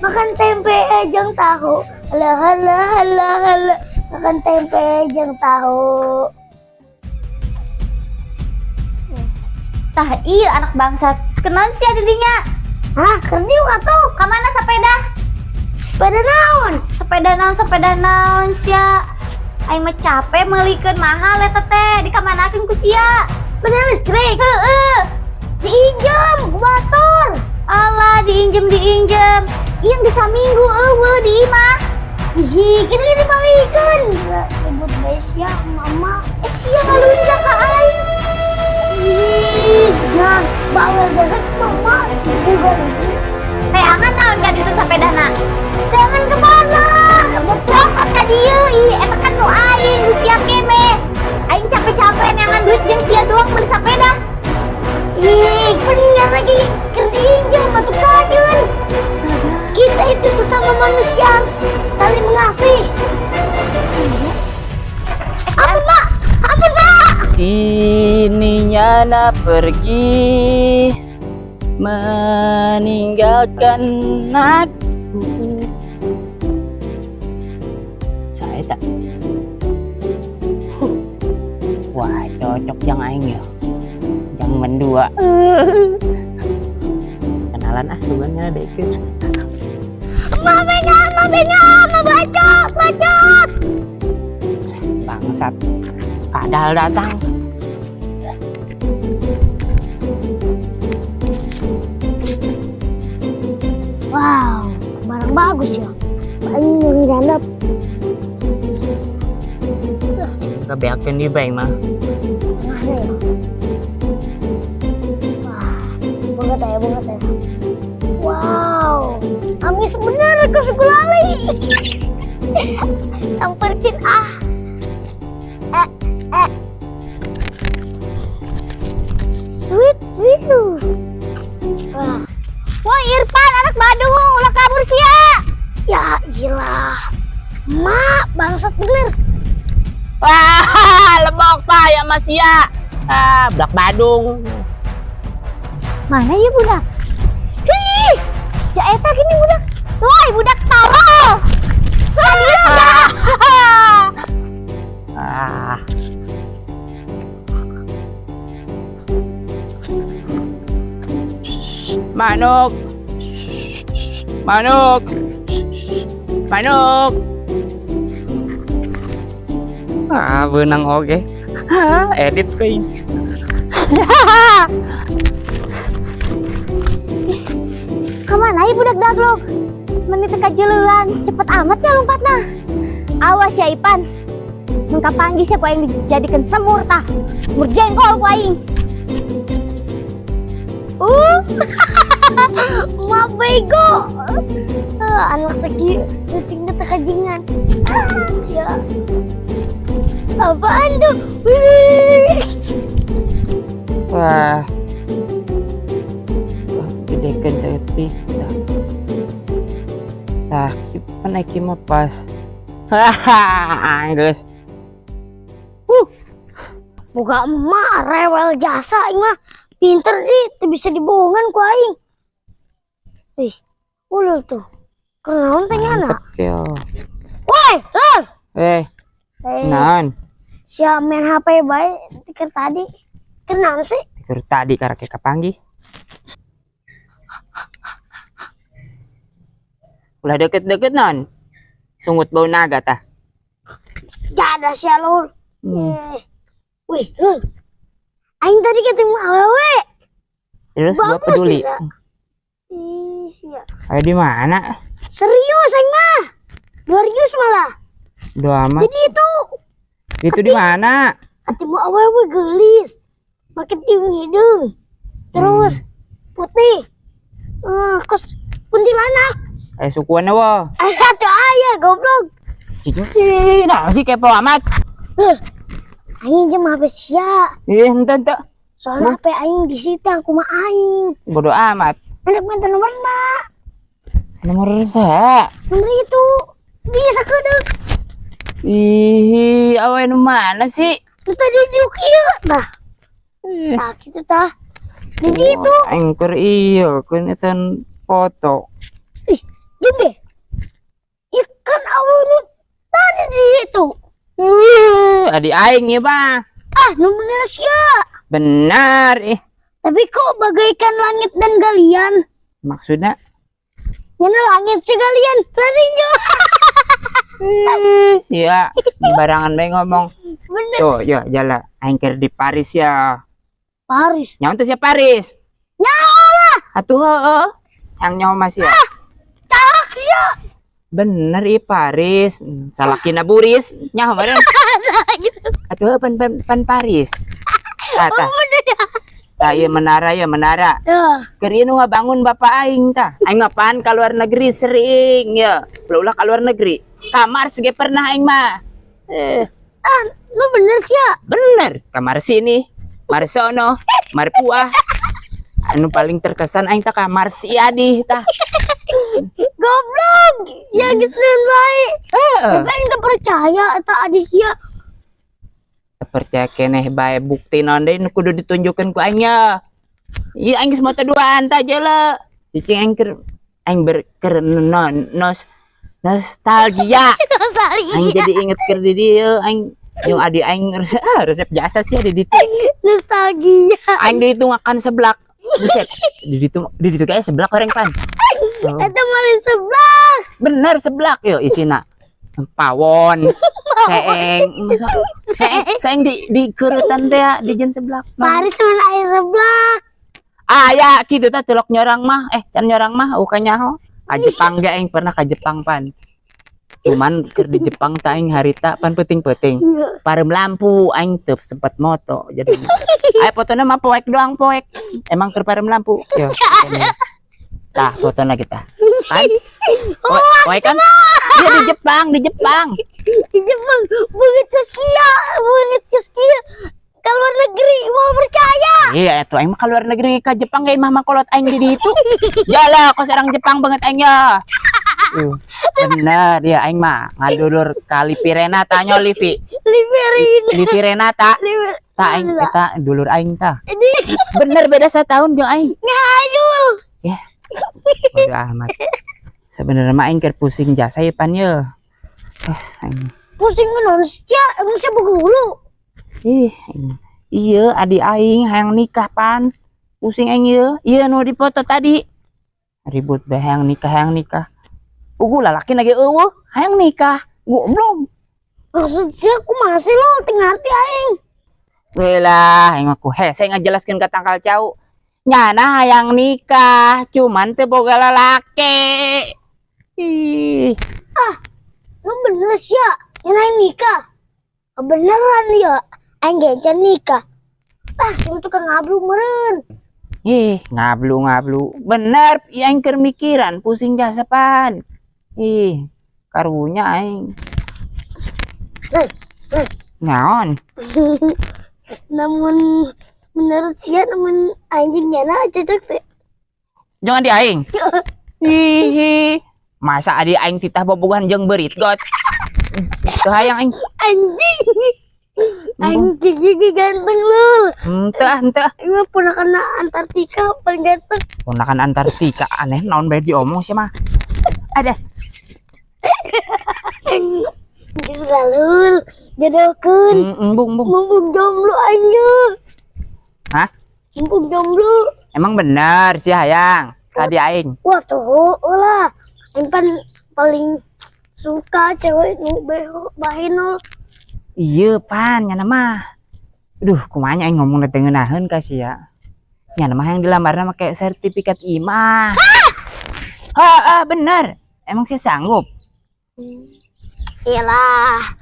makan tempe ejeng tahu. Halah halah halah halah. Makan tempe ejeng tahu. Tah iya anak bangsat. Kenaon sih dirinya? Hah, kerdiu atuh. Kamana sepeda? Sepeda naon? Sepeda naon sia. Aing mah capek meulikeun mahal eta teh. Di kamanakeun ku sia? Sepeda listrik. Heeh. Diinjem ku batur. Alah diinjem. Ieu geus saminggu eueuh di imah. Ih, kita dibalikeun. Ribut bae sia mama. Sia ngalunja ka aing. Ih, nah, bawel dasar mama. Juga Teangan naon ka ditu sapedana? jangan kemana. Berangkat ka dieu. Ih, eta kan nu aing nu sia keneh. Aing capek-capek neangan duit jeung sia doang beli sepeda. Ih, bener lagi kerja batu kajen. Kita itu sesama manusia harus saling mengasihi. Apa Pak? Apa Pak? Kini Nyana pergi meninggalkan aku. Saya tak. Wah, cocok yang aing ya. Yang mendua. Kenalan sebenarnya deket. Bacot. Bangsat. Kadal datang. Wow, barang bagus ya. Paling yang jandap. Kebeakeun di bae mah. Mana ya? Wah, banget ya. Wow, amis bener ke sekulali. Samperkin ah. Sweet. Wah, Irfan anak Badung ulah kabur sia. Ya gila. Mak, bangsat bener. Wah, lebok pak ya Mas ya. Budak Badung. Mana ya budak? Hih, ya eta gini budak. Woi budak tolol. Manuk. Benang oge. Edit kuing. Kemana ya budak daglog? Menit kajelean, cepet amat ya lompatna. Awas ya Ipan. Mengka panggil siapa yang dijadikan semur tah. Semur jengkol ku aing. Ma bego. Anak segi detiknya tekajingan. Ya. Apaan tuh? Wah. Gede kan setik. Tah, kipan naik mah pas. Hahaha, guys. Buka emak rewel jasa mah. Pinter di bisa dibohongan ku aing. Ih, ulul tuh. Kenaon teh ngana? Woi, lol. Naon? Sia main HP bae tikir tadi. Kenaon sih? Tikir tadi karek kapanggih. Ulah deket-deket non. Sungut bau naga tah. Jada sia lul. Wih, lul. Aing tadi ketemu awewe. Terus gua peduli. Iya. Ayo di mana? Serius aing mah. Serius malah. Doa amat. Jadi itu. Itu di mana? Ketemu awewe gelis. Pakai tiung hidung. Terus putih. Kos kuntilanak. Sukuan wo. Ayah tuh ayah goblok. Nah sih kepo amat. Aing jam HP sia. Ente. Soalnya HP aing disita aku mah aing. Bodo amat. Hendak minta nomorna. Nomor saya. Nomor itu. Dia sakedeuk. Ih, awe nu mana sih? Kita dijuk ieu tah. Tah kitu tah. Di ditu. Aing keur ieu keuneutan foto. Ih, Gini. Ikan awalnya tadi di itu. Adik aing ya, Bang. Ah, nu bener sih ya. Benar. Tapi kok bagaikan langit dan galian? Maksudnya? Nyana langit sih galian. Larinya. Sia, barangan bae ngomong. Bener. Tuh, ya jalan aing keur di Paris ya. Paris. Nyawa teh sia Paris. Nyawa lah. Atuh heueuh. Yang nyawa masih ya. Cak ya. Bener i Paris. Salakina buris. Nyawa meureun. Atuh pan Paris. Tah. Bener ya. Tah ieu menara ya menara. Ya. Keur ieu nu bangun bapak aing tah. Aing apaan ka luar negeri sering ya. Ulah ka luar negeri. Kamar sige pernah aing mah. Ah, lu bener sih ya. Bener, kamar sini, mari sono, mari puah. Anu paling terkesan aing tah kamar si Adi tah. Goblok. Ya geus baik. Heeh. Tapi aing teu percaya eta adik ya. Percaya keneh bae bukti naon deui nu kudu ditunjukkeun ku aing ya. Ieu aing geus moto duaan tah jeula. Cicing aing keur nostalgia. Aing jadi inget keur di dieu aing yung adi aing resep jasa sih di ditu. Nostalgia. Aing di ditu makan seblak. Buset. Di ditu kayak seblak goreng pan. Oh. Eta malin sebelah. Bener seblak yo isina. Pawon, seeng di keuretan teh di jen seblak. Paris mana aya sebelah. Ah ya kitu teh telok nyorang mah can nyorang mah uka nyaho. Ka Jepang ge aing pernah ka Jepang pan. Cuman keur di Jepang teh aing harita pan peuting-peuting. Pareum lampu aing teu sempet moto jadi. Aya fotona mah poek doang poek. Emang keur pareum lampu. Yo. Tah fotona kita. Kan? Poek kan? Iya di Jepang. Di Jepang. Bungit ke skia. Ke luar negeri mau percaya. Iya itu aing mah ka luar negeri ka Jepang ge mah makolot aing di ditu. Jala kos orang Jepang banget aing ya. Bener ya aing mah ngadulur ka Livi Renata nya Livi Renata. Ta aing eta dulur aing tah. Bener beda setahun jeung aing. Ngayul. Ya. Bodo amat. Sebenarnya mah aing keur pusing jasa ya pan ye. Pusing naon sih? Emang saya begulu. Iya adik aing hayang nikah pan. Pusing aing ieu. Ieu nu dipoto tadi. Ribut bae hayang nikah. Ugu lalaki lagi eueuh hayang nikah. Goblok. Maksud sih aku masih lo ngarti aing. Lah aing mah ku hese ngajelaskeun ka tangkal cau. Nyana hayang nikah, cuman teu boga lalaki. Ah, lu bener sih ya. Yang nikah. Beneran ya. Aing gencan nikah. Ah, sing tukang ngablu meureun. Ngablu. Bener, aing keur mikiran pusing jasa pan. Karunya aing. Naon? Namun menurut sia namun anjing nyana cocok teh. Jangan di aing. Masa adi aing titah bobogan jeung beurit got. Teu hayang aing. Anjing. Anjing gigi ganteng lu. Henteu. Ini ponakan Antartika paling ganteng. Ponakan Antartika aneh naon bae diomong sih mah. Ada. Selalu jodohkeun. Embung. Mumpung jomblo anjing. Hah? Mumpung jomblo. Emang benar sih hayang tadi aing. Wah tuh lah. Aing paling suka cewek nu bahinul. Iya pan nyana mah. Duh kumaha aing ngomong teh ngeunaheun ka sia. Nyana mah yang dilamarna make sertifikat imah. Bener. Emang sih sanggup. Iyalah.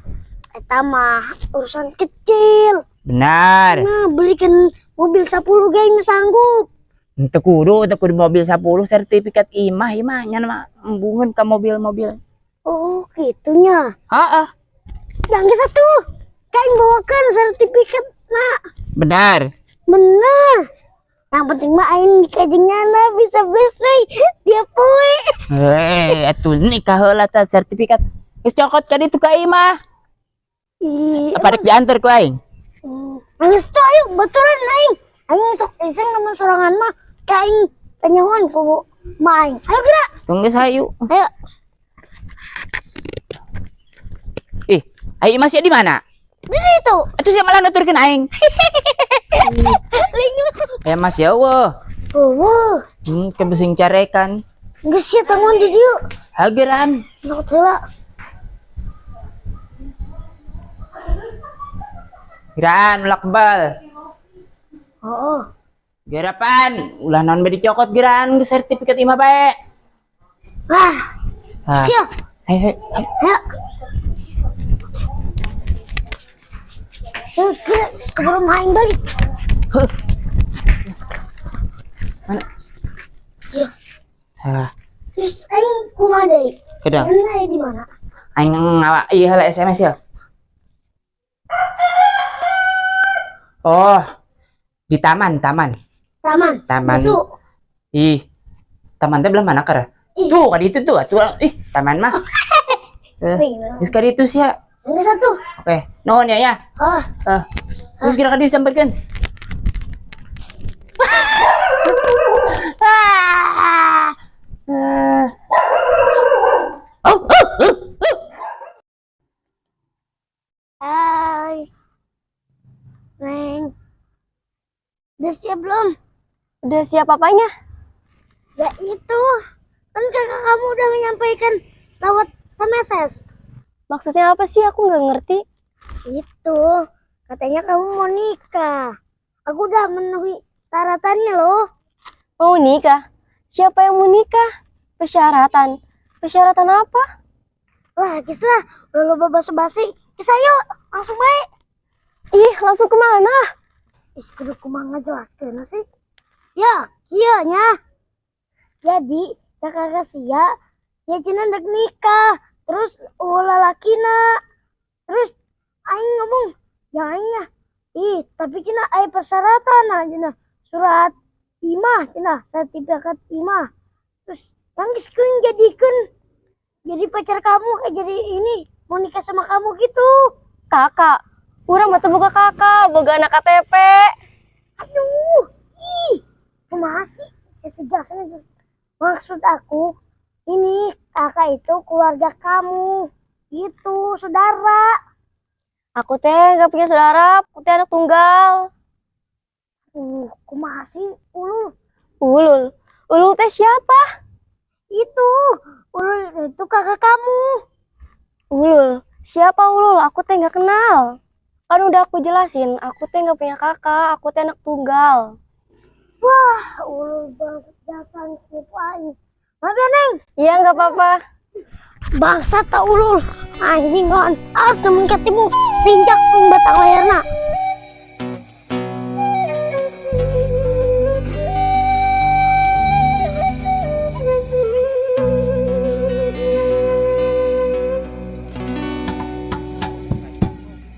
Eta mah urusan kecil. Benar. Nah, belikan mobil 10 geng sanggup. Teu kudu mobil 10 sertifikat imah nyana mah embungeun ka mobil-mobil. Oh, gitunya. Heeh. Yang satu, kain bawakan sertifikat, nak. Benar. Yang penting mah aing kajeng nyana bisa beres nih dia poe. Atuh nikah heula tah sertifikat. Geus cokot ka ditu ka imah. Apa rek diantar ku aing? Geus tuh ayo baturan aing. Aing sok iseng namun sorangan mah ka aing tanyawan ku maing. Ayo gerak. Tunggu sayu. Ayo. Ih, aing masih di mana? Di situ. Itu siapa malah nuturkeun aing. Ling. Ya Mas ya Allah. Oh. Kebesing carekan. Geus sia tanggung di dieu. Hageran. Nak ceula. Geran ulah kebal. Oh. Gerapan, ulah naon be dicokot geran ke sertifikat imah bae. Wah. Ah, Sia. saya Ayo. Keburu main balik. mana? Ya. Ah, Terus aing kumaha deui? kedang. Mana di mana? Aing ngawa ieu heula SMS ya. Oh, di taman. Taman. Itu. Ih, taman teh belah mana kara? Ih. Tuh, kan itu tuh. Ih, taman mah. Geus ka ditu sia. Yang satu. Oke, nuhun ya. Oh. Terus kira disampaikan. Hai. Neng. Udah siap belum? Udah siap apanya? Ya itu. Kan kakak kamu udah menyampaikan lewat SMS. Maksudnya apa sih? Aku nggak ngerti. Itu. Katanya kamu mau nikah. Aku udah memenuhi syaratannya loh. Mau nikah? Siapa yang mau nikah? Persyaratan. Persyaratan apa? Wah, kisah. Lalu basa-basi. Kisah yuk. Langsung baik. Ih, langsung kemana? Kudu kumaha ngajelaskeun sih? Ya, iya nya. Jadi, kakak sia cenah hendak nikah. Terus lalakina. Terus aing ngomong, ya aing ya. Ih, tapi cenah aya persyaratan cenah. Surat imah cenah, sertifikat imah. Terus nangis keun jadikeun jadi pacar kamu jadi ini mau nikah sama kamu gitu. Kakak. Urang mah teu boga kakak, boga anak KTP. Aduh, ih, kumaha sih? Sejelasannya. Maksud aku, ini kakak itu keluarga kamu, gitu, saudara. Aku teh nggak punya saudara, aku teh anak tunggal. Kumaha sih, Ulul? Ulul. Ulul teh siapa? Itu, Ulul itu kakak kamu. Ulul. Siapa Ulul? Aku teh nggak kenal. Kan udah aku jelasin, aku teh nggak punya kakak, aku teh anak tunggal. Wah, Ulul banget datang tipu aing. Maaf ya, Neng. Iya nggak apa-apa. Bangsa tak Ulul. Anjing kan, awas nemen katimu. Tinjak batang leherna.